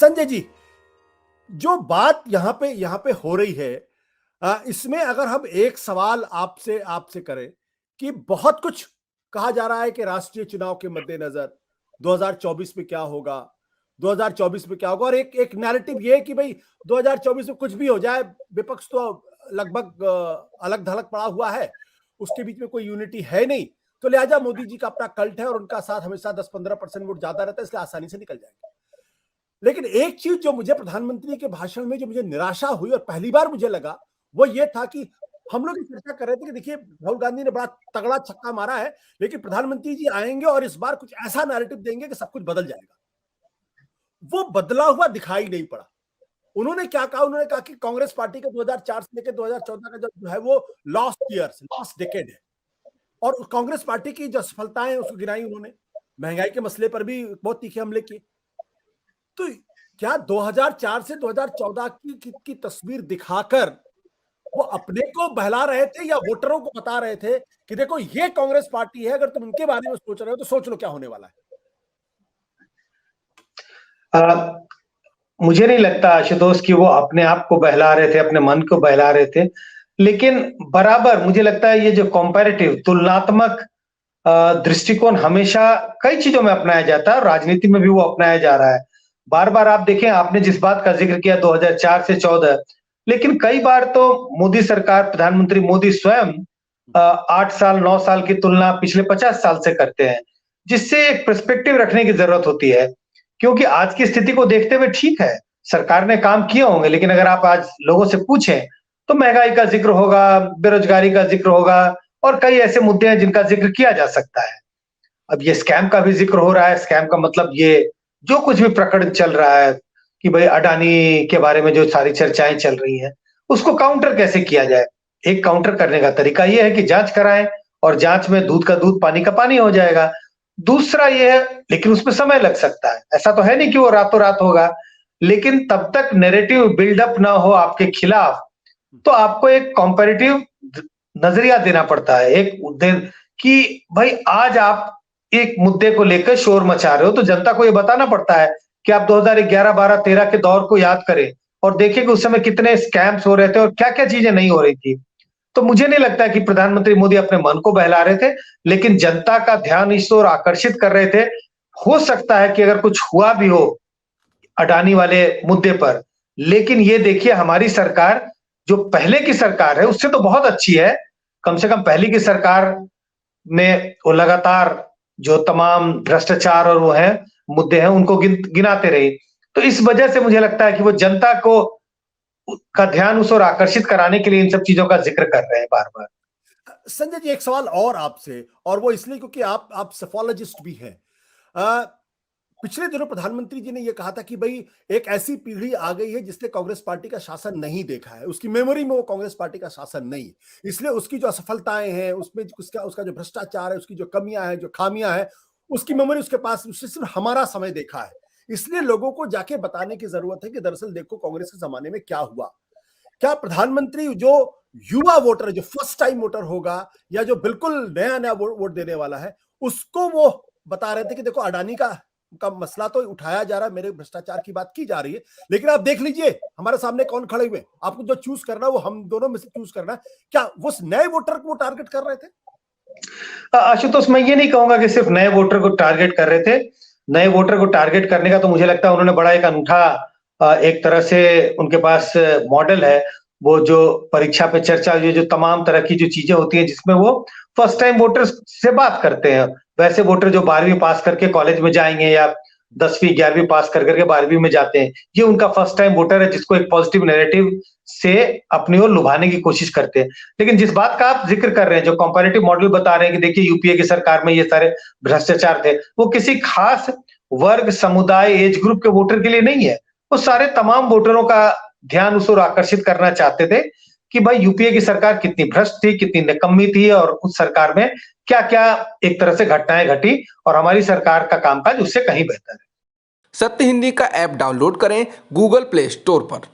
संजय जी, जो बात यहाँ पे हो रही है, इसमें अगर हम एक सवाल आपसे आपसे करें कि बहुत कुछ कहा जा रहा है कि राष्ट्रीय चुनाव के मद्देनजर 2024 में क्या होगा, 2024 में क्या होगा, और एक एक नैरेटिव ये है कि भाई 2024 में कुछ भी हो जाए, विपक्ष तो लगभग अलग थलग पड़ा हुआ है, उसके बीच में कोई यूनिटी है नहीं, तो लिहाजा मोदी जी का अपना कल्ट है और उनका साथ हमेशा 10-15% वोट ज्यादा रहता है, इसलिए आसानी से निकल जाएगा। लेकिन एक चीज जो मुझे प्रधानमंत्री के भाषण में जो मुझे निराशा हुई और पहली बार मुझे लगा, वो ये था कि हम लोग चर्चा कर रहे थे कि देखिए राहुल गांधी ने बड़ा तगड़ा छक्का मारा है, लेकिन प्रधानमंत्री जी आएंगे और इस बार कुछ ऐसा नैरेटिव देंगे कि सब कुछ बदल जाएगा। वो बदला हुआ दिखाई नहीं पड़ा। उन्होंने क्या कहा? उन्होंने कहा कि कांग्रेस पार्टी का 2004 से लेकर 2014 का जो है वो लॉस्ट ईयर्स, लॉस्ट डेकेड है, और कांग्रेस पार्टी की जो सफलताएं हैं उसको गिनाई उन्होंने। महंगाई के मसले पर भी बहुत तीखे हमले किए। तो क्या 2004 से 2014 की तस्वीर दिखाकर वो अपने को बहला रहे थे या वोटरों को बता रहे थे कि देखो ये कांग्रेस पार्टी है, अगर तुम उनके बारे में सोच रहे हो तो सोच लो क्या होने वाला है? मुझे नहीं लगता आशुतोष कि वो अपने आप को बहला रहे थे, अपने मन को बहला रहे थे। लेकिन बराबर मुझे लगता है ये जो कंपैरेटिव तुलनात्मक दृष्टिकोण हमेशा कई चीजों में अपनाया जाता है और राजनीति में भी वो अपनाया जा रहा है। बार-बार आप देखें, आपने जिस बात का जिक्र किया 2004 से 14, लेकिन कई बार तो मोदी सरकार, प्रधानमंत्री मोदी स्वयं 8 साल 9 साल की तुलना पिछले 50 साल से करते हैं, जिससे एक पर्सपेक्टिव रखने की जरूरत होती है। क्योंकि आज की स्थिति को देखते हुए ठीक है, सरकार ने काम किए होंगे, लेकिन अगर आप आज लोगों से पूछें, तो महंगाई का जिक्र होगा, बेरोजगारी का जिक्र होगा और कई ऐसे मुद्दे हैं जिनका जिक्र किया जा सकता है। अब ये स्कैम का भी जिक्र हो रहा है। स्कैम का मतलब ये जो कुछ भी प्रकरण चल रहा है कि भाई अडानी के बारे में जो सारी चर्चाएं चल रही हैं, उसको काउंटर कैसे किया जाए। एक काउंटर करने का तरीका ये है कि जांच कराएं और जांच में दूध का दूध पानी का पानी हो जाएगा। दूसरा ये है, लेकिन उसमें समय लग सकता है, ऐसा तो है नहीं कि वो रातों रात होगा, लेकिन तब तक नैरेटिव बिल्डअप ना हो आपके खिलाफ, तो आपको एक कंपैरेटिव नजरिया देना पड़ता है। एक कि भाई आज आप एक मुद्दे को लेकर शोर मचा रहे हो, तो जनता को ये बताना पड़ता है कि आप 2011, 12, 13 के दौर को याद करें और देखें कि उस समय कितने स्कैम्स हो रहे थे और क्या-क्या चीजें नहीं हो रही थी। तो मुझे नहीं लगता कि प्रधानमंत्री मोदी अपने मन को बहला रहे थे, लेकिन जनता का ध्यान इस ओर आकर्षित कर रहे थे। हो सकता है कि अगर कुछ हुआ भी हो अडानी वाले मुद्दे पर, लेकिन ये देखिए हमारी सरकार जो पहले की सरकार है उससे तो बहुत अच्छी है। कम से कम पहले की सरकार में वो लगातार जो तमाम भ्रष्टाचार और वो है मुद्दे हैं उनको गिनाते रही। तो इस वजह से मुझे लगता है कि वो जनता को का ध्यान उस ओर आकर्षित कराने के लिए इन सब चीजों का जिक्र कर रहे हैं बार-बार। संजय जी, एक सवाल और आपसे, और वो इसलिए क्योंकि आप सेफोलॉजिस्ट भी हैं। पिछले दिनों प्रधानमंत्री जी ने यह कहा था कि भाई एक ऐसी पीढ़ी आ गई है जिसने कांग्रेस पार्टी का शासन नहीं देखा है, उसकी मेमोरी में वो कांग्रेस पार्टी का शासन नहीं, इसलिए उसकी जो असफलताएं हैं, उसमें उसका उसका जो भ्रष्टाचार है, उसकी जो कमियां हैं, जो खामियां हैं, उसकी मेमोरी उसके पास, उसने सिर्फ हमारा समय देखा है। इसलिए लोगों को जाके बताने की जरूरत है कि दरअसल देखो कांग्रेस के जमाने में क्या हुआ। क्या प्रधानमंत्री जो युवा वोटर, जो फर्स्ट टाइम वोटर होगा या जो बिल्कुल नया नया वोट देने वाला है, उसको वो बता रहे थे कि देखो अडानी का मसला तो उठाया जा रहा है, मेरे भ्रष्टाचार की बात की जा रही है, लेकिन आप देख लीजिए हमारे सामने कौन खड़े हुए, आपको जो चूज करना है वो हम दोनों में से चूज करना है। क्या वो नए वोटर को टारगेट कर रहे थे? आशुतोष, मैं ये नहीं कहूंगा कि सिर्फ नए वोटर को टारगेट कर रहे थे। नए वोटर को टारगेट करने का तो मुझे लगता है उन्होंने बड़ा एक अनूठा एक तरह से उनके पास मॉडल है। वो जो परीक्षा पे चर्चा, ये जो तमाम तरह की जो चीजें होती हैं जिसमें वो फर्स्ट टाइम वोटर्स से बात करते हैं, वैसे वोटर जो 12वीं पास करके कॉलेज में जाएंगे या 10वीं 11वीं पास कर करके 12वीं में जाते हैं, ये उनका फर्स्ट टाइम वोटर है जिसको एक पॉजिटिव नैरेटिव से अपनी ओर लुभाने की कोशिश करते हैं। लेकिन जिस बात का आप जिक्र कर रहे हैं, जो कंपैरेटिव मॉडल बता रहे हैं कि देखिए यूपीए की सरकार में ये सारे भ्रष्टाचार थे, वो किसी खास वर्ग, समुदाय, एज ग्रुप के वोटर के लिए नहीं है। वो सारे तमाम वोटरों का ध्यान उस ओर आकर्षित करना चाहते थे कि भाई यूपीए की सरकार कितनी भ्रष्ट थी, कितनी निकम्मी थी और उस सरकार में क्या-क्या एक तरह से घटनाएं घटी और हमारी सरकार का कामकाज उससे कहीं बेहतर है। सत्य हिंदी का ऐप डाउनलोड करें गूगल प्ले स्टोर पर।